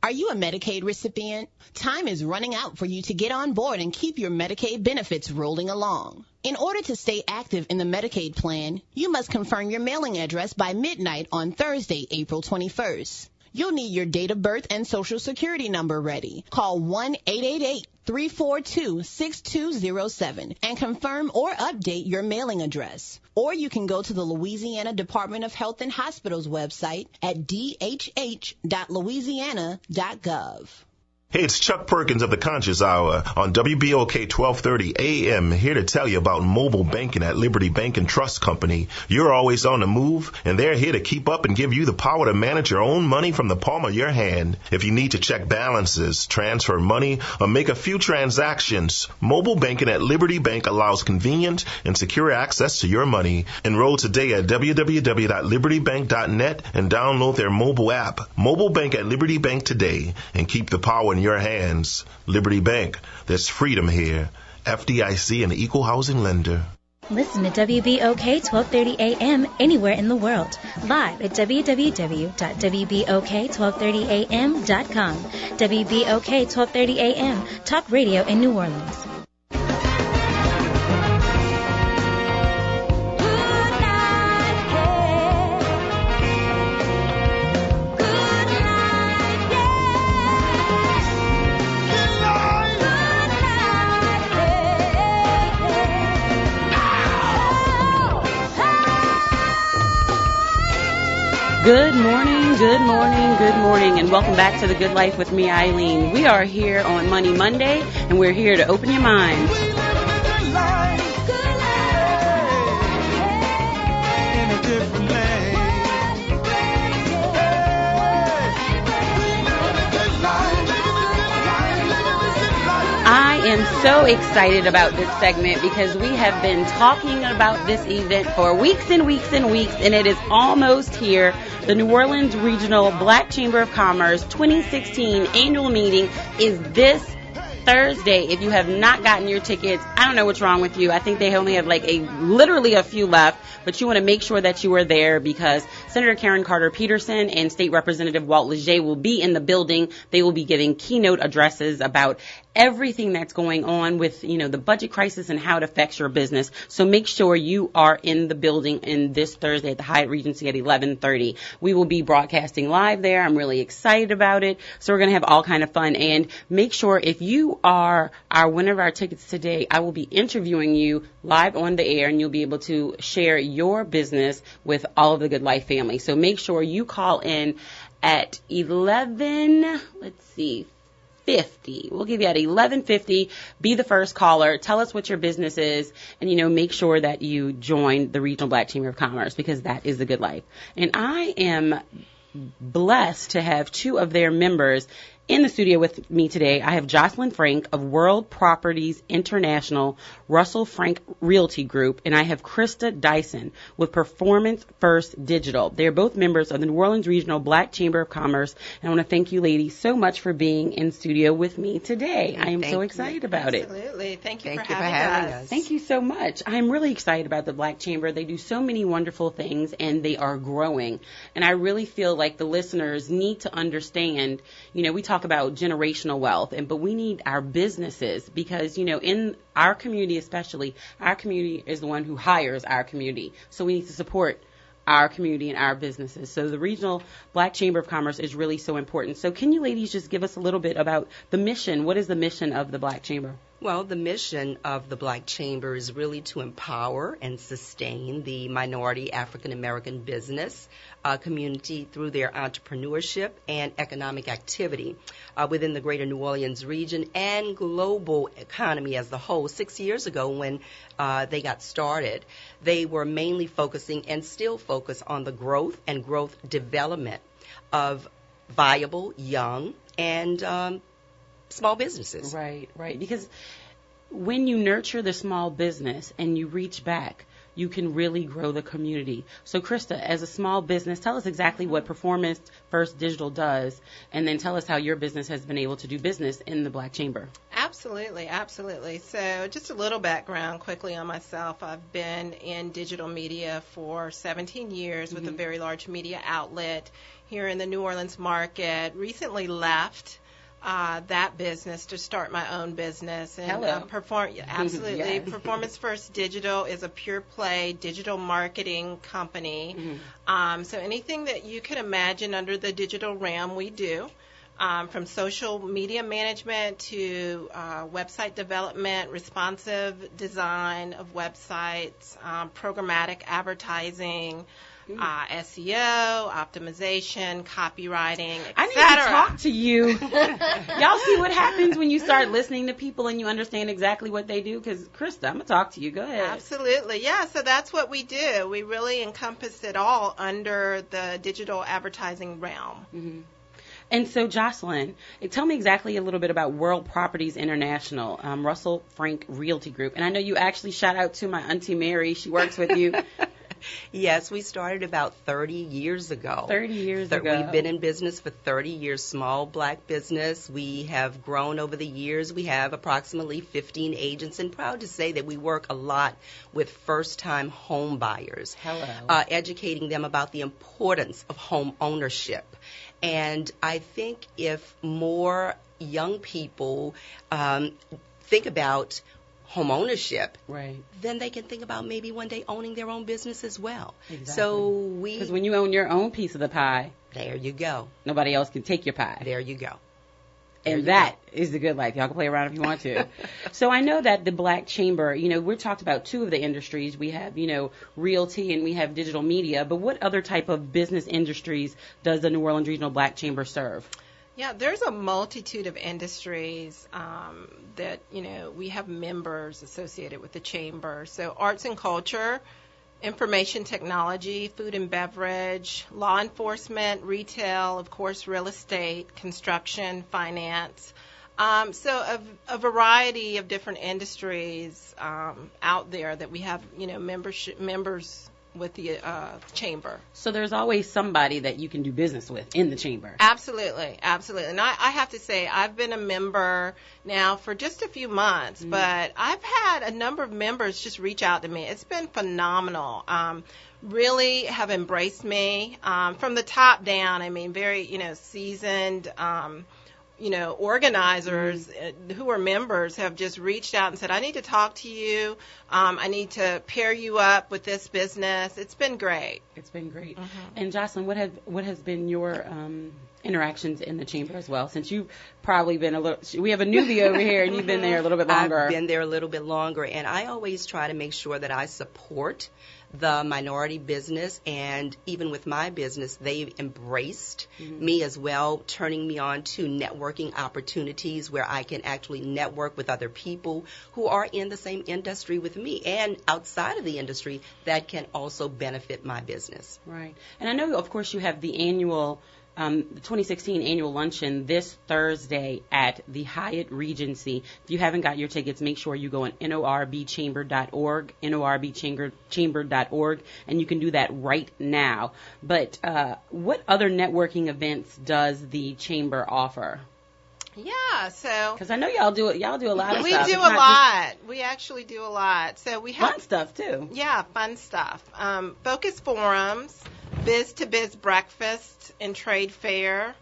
Are you a Medicaid recipient? Time is running out for you to get on board and keep your Medicaid benefits rolling along. In order to stay active in the Medicaid plan, you must confirm your mailing address by midnight on Thursday, April 21st. You'll need your date of birth and social security number ready. Call 1-888-342-6207 and confirm or update your mailing address. Or you can go to the Louisiana Department of Health and Hospitals website at dhh.louisiana.gov. Hey, it's Chuck Perkins of the Conscious Hour on WBOK 1230 AM, here to tell you about mobile banking at Liberty Bank and Trust Company. You're always on the move, and they're here to keep up and give you the power to manage your own money from the palm of your hand. If you need to check balances, transfer money, or make a few transactions, mobile banking at Liberty Bank allows convenient and secure access to your money. Enroll today at www.libertybank.net and download their mobile app. Mobile bank at Liberty Bank today, and keep the power in your hands. Liberty Bank, there's freedom here. FDIC and equal housing lender. Listen to WBOK 1230 AM anywhere in the world. Live at www.wbok1230am.com. WBOK 1230 AM, talk radio in New Orleans. Good morning, good morning, good morning, and welcome back to The Good Life with me, Eileen. We are here on Money Monday, and we're here to open your mind. I am so excited about this segment because we have been talking about this event for weeks and weeks and weeks, and it is almost here. The New Orleans Regional Black Chamber of Commerce 2016 annual meeting is this Thursday. If you have not gotten your tickets, I don't know what's wrong with you. I think they only have literally a few left, but you want to make sure that you are there because Senator Karen Carter Peterson and State Representative Walt Leger will be in the building. They will be giving keynote addresses about everything that's going on with, the budget crisis and how it affects your business. So make sure you are in the building in this Thursday at the Hyatt Regency at 11:30. We will be broadcasting live there. I'm really excited about it. So we're going to have all kind of fun. And make sure if you are our winner of our tickets today, I will be interviewing you live on the air, and you'll be able to share your business with all of the Good Life family. So make sure you call in at 11:50. We'll give you at 11:50. Be the first caller. Tell us what your business is, and make sure that you join the Regional Black Chamber of Commerce because that is the Good Life. And I am blessed to have two of their members in the studio with me today. I have Jocelyn Frank of World Properties International, Russell Frank Realty Group, and I have Krista Dyson with Performance First Digital. They're both members of the New Orleans Regional Black Chamber of Commerce, and I want to thank you ladies so much for being in studio with me today. I am so excited about it. Absolutely. Thank you for having us. Thank you so much. I'm really excited about the Black Chamber. They do so many wonderful things, and they are growing. And I really feel like the listeners need to understand, we talk about generational wealth, but we need our businesses because, in our community especially, our community is the one who hires our community. So we need to support our community and our businesses. So the Regional Black Chamber of Commerce is really so important. So can you ladies just give us a little bit about the mission? What is the mission of the Black Chamber? Well, the mission of the Black Chamber is really to empower and sustain the minority African American business community through their entrepreneurship and economic activity within the greater New Orleans region and global economy as a whole. 6 years ago when they got started, they were mainly focusing and still focus on the growth and growth development of viable, young, and small businesses. Right. Because when you nurture the small business and you reach back, you can really grow the community. So, Krista, as a small business, tell us exactly what Performance First Digital does, and then tell us how your business has been able to do business in the Black Chamber. Absolutely. So just a little background quickly on myself. I've been in digital media for 17 years with a very large media outlet here in the New Orleans market. Recently left that business to start my own business and absolutely. Yes. Performance First Digital is a pure play digital marketing company. So anything that you can imagine under the digital realm, we do. From social media management to website development, responsive design of websites, programmatic advertising, SEO, optimization, copywriting, etc. I need to talk to you. Y'all see what happens when you start listening to people and you understand exactly what they do? Because, Krista, I'm going to talk to you. Go ahead. Absolutely. Yeah, so that's what we do. We really encompass it all under the digital advertising realm. Mm-hmm. And so, Jocelyn, tell me exactly a little bit about World Properties International, Russell Frank Realty Group. And I know you actually shout out to my Auntie Mary. She works with you. Yes, we started about 30 years ago. 30 years ago. We've been in business for 30 years, small black business. We have grown over the years. We have approximately 15 agents, and proud to say that we work a lot with first-time home buyers. Hello. Educating them about the importance of home ownership. And I think if more young people think about home ownership, right, then they can think about maybe one day owning their own business as well. Exactly. So because when you own your own piece of the pie, there you go. Nobody else can take your pie. There you go. And that is the good life. Y'all can play around if you want to. So I know that the Black Chamber, we're talked about two of the industries. We have, realty and we have digital media. But what other type of business industries does the New Orleans Regional Black Chamber serve? Yeah, there's a multitude of industries that, we have members associated with the chamber. So arts and culture, information technology, food and beverage, law enforcement, retail, of course, real estate, construction, finance. So a variety of different industries out there that we have, members with the chamber. So there's always somebody that you can do business with in the chamber. Absolutely, absolutely. And I have to say, I've been a member now for just a few months, but I've had a number of members just reach out to me. It's been phenomenal. Really have embraced me from the top down. I mean, very, seasoned organizers who are members have just reached out and said, I need to talk to you. I need to pair you up with this business. It's been great. It's been great. Mm-hmm. And Jocelyn, what has been your interactions in the chamber as well? Since you've probably been we have a newbie over here and you've been there a little bit longer. I've been there a little bit longer, and I always try to make sure that I support the minority business, and even with my business, they've embraced me as well, turning me on to networking opportunities where I can actually network with other people who are in the same industry with me and outside of the industry that can also benefit my business. Right. And I know, of course, you have the annual the 2016 annual luncheon this Thursday at the Hyatt Regency. If you haven't got your tickets, make sure you go on norbchamber.org, norbchamber.org, and you can do that right now. But what other networking events does the chamber offer? Yeah, so because I know y'all do a lot of we stuff. We do a lot. We actually do a lot. So we have fun stuff too. Yeah, fun stuff. Focus forums, biz to biz breakfast and trade fair,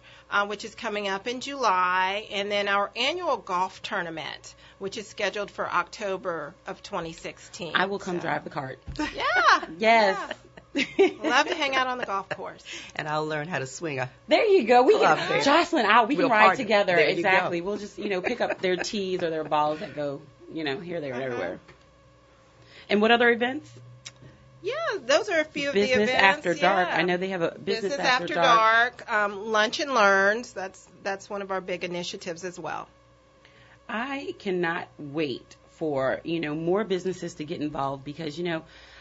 which is coming up in July, and then our annual golf tournament, which is scheduled for October of 2016. I will come drive the cart. Yeah. Yes. Yeah. Love to hang out on the golf course. And I'll learn how to swing a There you go. We club can, there. Jocelyn, we can ride partner. together. There you Exactly. go. We'll just, pick up their tees or their balls that go, here, there, and everywhere. And what other events? Yeah, those are a few of the Business events. After Dark. Yeah. I know they have a Business After Dark. Lunch and Learns. That's one of our big initiatives as well. I cannot wait for, more businesses to get involved because,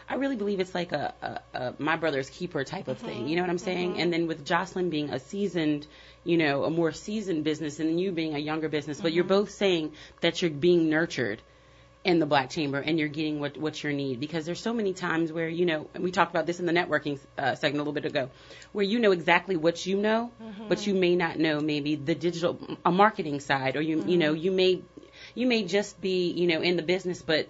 I really believe it's like a my brother's keeper type of thing. You know what I'm saying? And then with Jocelyn being a seasoned, a more seasoned business and you being a younger business, but you're both saying that you're being nurtured in the Black Chamber and you're getting what you need, because there's so many times where, and we talked about this in the networking segment a little bit ago, where you know exactly what you know, but you may not know maybe the digital marketing side, or you may just be, in the business, but,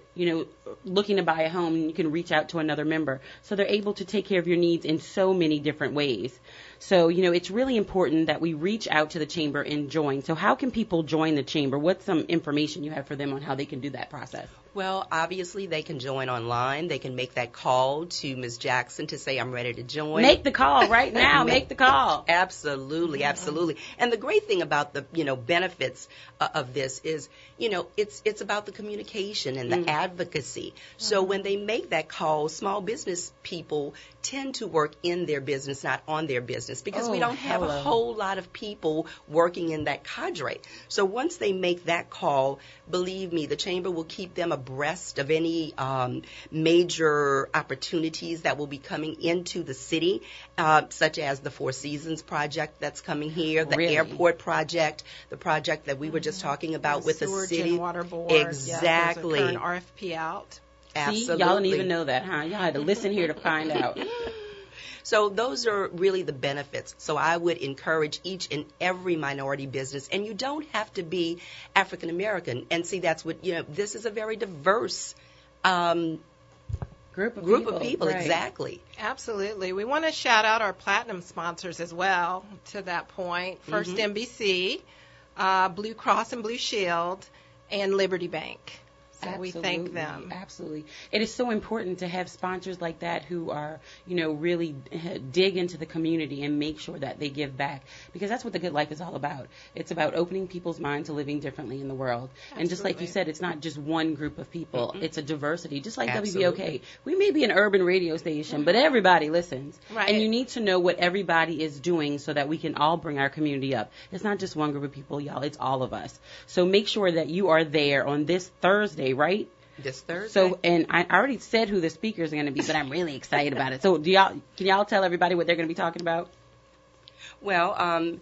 looking to buy a home and you can reach out to another member. So they're able to take care of your needs in so many different ways. So, it's really important that we reach out to the chamber and join. So how can people join the chamber? What's some information you have for them on how they can do that process? Well, obviously, they can join online. They can make that call to Ms. Jackson to say, I'm ready to join. Make the call right now. Make the call. Absolutely, absolutely. And the great thing about the, benefits of this is, it's about the communication and the advocacy. So when they make that call, small business people tend to work in their business, not on their business, because we don't have a whole lot of people working in that cadre. So once they make that call, believe me, the Chamber will keep them abreast of any major opportunities that will be coming into the city, such as the Four Seasons project that's coming here, the airport project, the project that we were just talking about with the Sewerage city. and Water Board. Exactly. There's a current RFP out. Absolutely. See, y'all didn't even know that, huh? Y'all had to listen here to find out. So those are really the benefits. So I would encourage each and every minority business, and you don't have to be African American. And see, that's what, this is a very diverse group of people. Right. Exactly. Absolutely. We want to shout out our platinum sponsors as well to that point. First NBC, Blue Cross and Blue Shield, and Liberty Bank. So we thank them. Absolutely. It is so important to have sponsors like that who are, really dig into the community and make sure that they give back, because that's what the Good Life is all about. It's about opening people's minds to living differently in the world. Absolutely. And just like you said, it's not just one group of people. It's a diversity, just like WBOK. We may be an urban radio station, but everybody listens. Right. And you need to know what everybody is doing so that we can all bring our community up. It's not just one group of people, y'all. It's all of us. So make sure that you are there on this Thursday, right? This Thursday. So, and I already said who the speakers are going to be, but I'm really excited about it. So, can y'all tell everybody what they're going to be talking about? Well,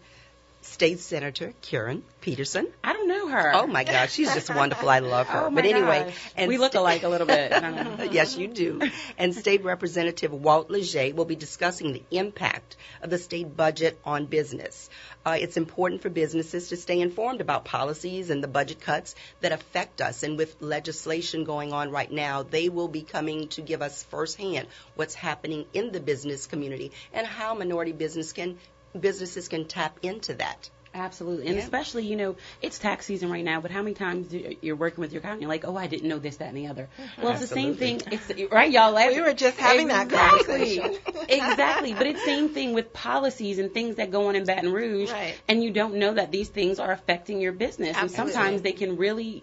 State Senator Karen Peterson. I don't know her. Oh my gosh, she's just wonderful. I love her. Oh my but anyway, gosh. and we look alike a little bit. Yes, you do. And State Representative Walt Leger will be discussing the impact of the state budget on business. It's important for businesses to stay informed about policies and the budget cuts that affect us. And with legislation going on right now, they will be coming to give us firsthand what's happening in the business community and how minority businesses can tap into that. Absolutely. And especially, it's tax season right now, but how many times you're working with your accountant, you're like, oh, I didn't know this, that, and the other. Well, it's the same thing. Right, y'all? We were just having that conversation. Exactly. But it's the same thing with policies and things that go on in Baton Rouge. Right. And you don't know that these things are affecting your business. Absolutely. And sometimes they can really,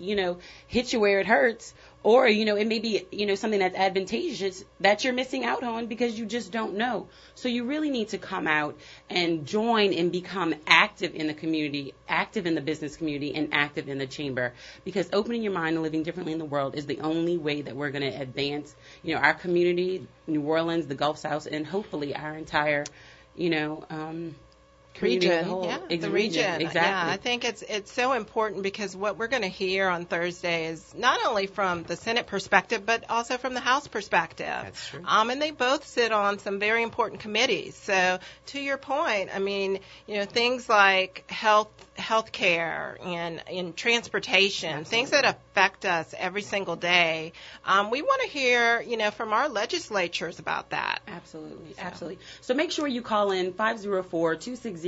hit you where it hurts. Or, it may be, something that's advantageous that you're missing out on because you just don't know. So you really need to come out and join and become active in the community, active in the business community, and active in the chamber. Because opening your mind and living differently in the world is the only way that we're going to advance, our community, New Orleans, the Gulf South, and hopefully our entire, region, the region. Exactly. Yeah, I think it's so important because what we're going to hear on Thursday is not only from the Senate perspective, but also from the House perspective. That's true. And they both sit on some very important committees. So to your point, things like health care and transportation, things that affect us every single day. We want to hear, from our legislatures about that. Absolutely. Absolutely. So make sure you call in 504-260-9265,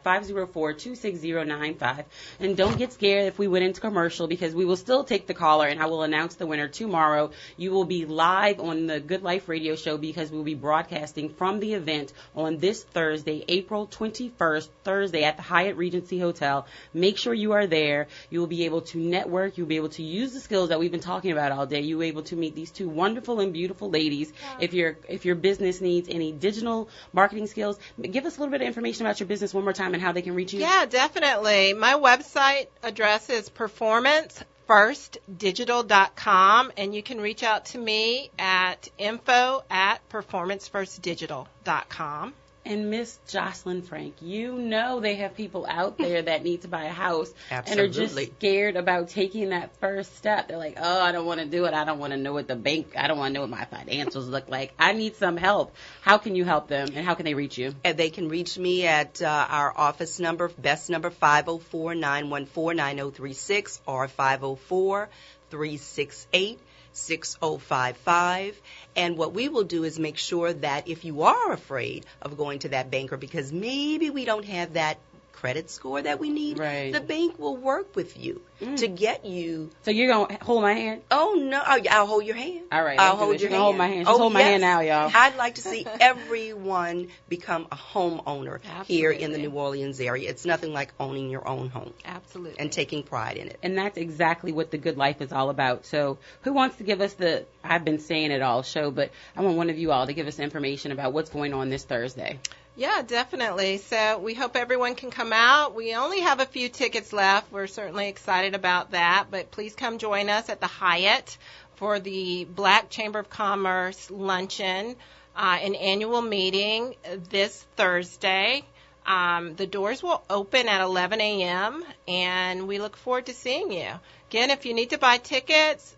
504-260-95. And don't get scared if we went into commercial, because we will still take the caller and I will announce the winner tomorrow. You will be live on the Good Life Radio Show because we'll be broadcasting from the event on this Thursday, April 21st, Thursday at the Hyatt Regency Hotel. Make sure you are there. You will be able to network. You'll be able to use the skills that we've been talking about all day. You'll be able to meet these two wonderful and beautiful ladies. Yeah. If your business needs any digital marketing skills, give us a little bit of information about your business one more time and how they can reach you. Yeah, definitely. My website address is performancefirstdigital.com, and you can reach out to me at info@performancefirstdigital.com. And Miss Jocelyn Frank, they have people out there that need to buy a house and are just scared about taking that first step. They're like, oh, I don't want to do it. I don't want to know what I don't want to know what my financials look like. I need some help. How can you help them, and how can they reach you? And they can reach me at our office number, best number, 504-914-9036 or 504-368-6055. And what we will do is make sure that if you are afraid of going to that banker because maybe we don't have that credit score that we need, Right. the bank will work with you to get you. So you're going to hold my hand? Oh, no. I'll hold your hand. All right. I'll let's do hold this. your You hand. can hold my hand. Just hold my hand now, y'all. I'd like to see everyone become a homeowner here in the New Orleans area. It's nothing like owning your own home. Absolutely. And taking pride in it. And that's exactly what the good life is all about. So who wants to give us the, I've been saying it all show, but I want one of you all to give us information about what's going on this Thursday. Yeah, definitely. So we hope everyone can come out. We only have a few tickets left. We're certainly excited about that, but please come join us at the Hyatt for the Black Chamber of Commerce luncheon, an annual meeting this Thursday. The doors will open at 11 a.m., and we look forward to seeing you. Again, if you need to buy tickets,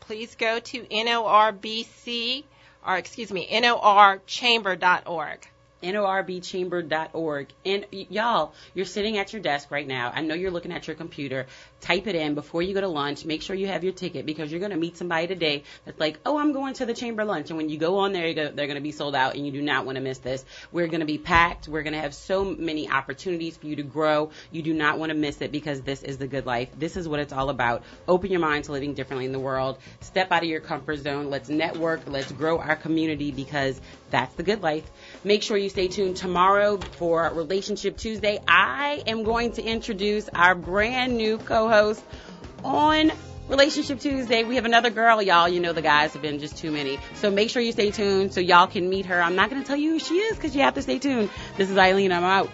please go to norchamber.org. NORBchamber.org. And y'all, you're sitting at your desk right now. I know you're looking at your computer. Type it in before you go to lunch. Make sure you have your ticket because you're going to meet somebody today that's like, oh, I'm going to the chamber lunch. And when you go on there, they're going to be sold out, and you do not want to miss this. We're going to be packed. We're going to have so many opportunities for you to grow. You do not want to miss it because this is the good life. This is what it's all about. Open your mind to living differently in the world. Step out of your comfort zone. Let's network. Let's grow our community because that's the good life. Make sure you stay tuned tomorrow for Relationship Tuesday. I am going to introduce our brand new co-host on Relationship Tuesday. We have another girl, y'all. You know the guys have been just too many. So make sure you stay tuned so y'all can meet her. I'm not going to tell you who she is because you have to stay tuned. This is Eileen. I'm out.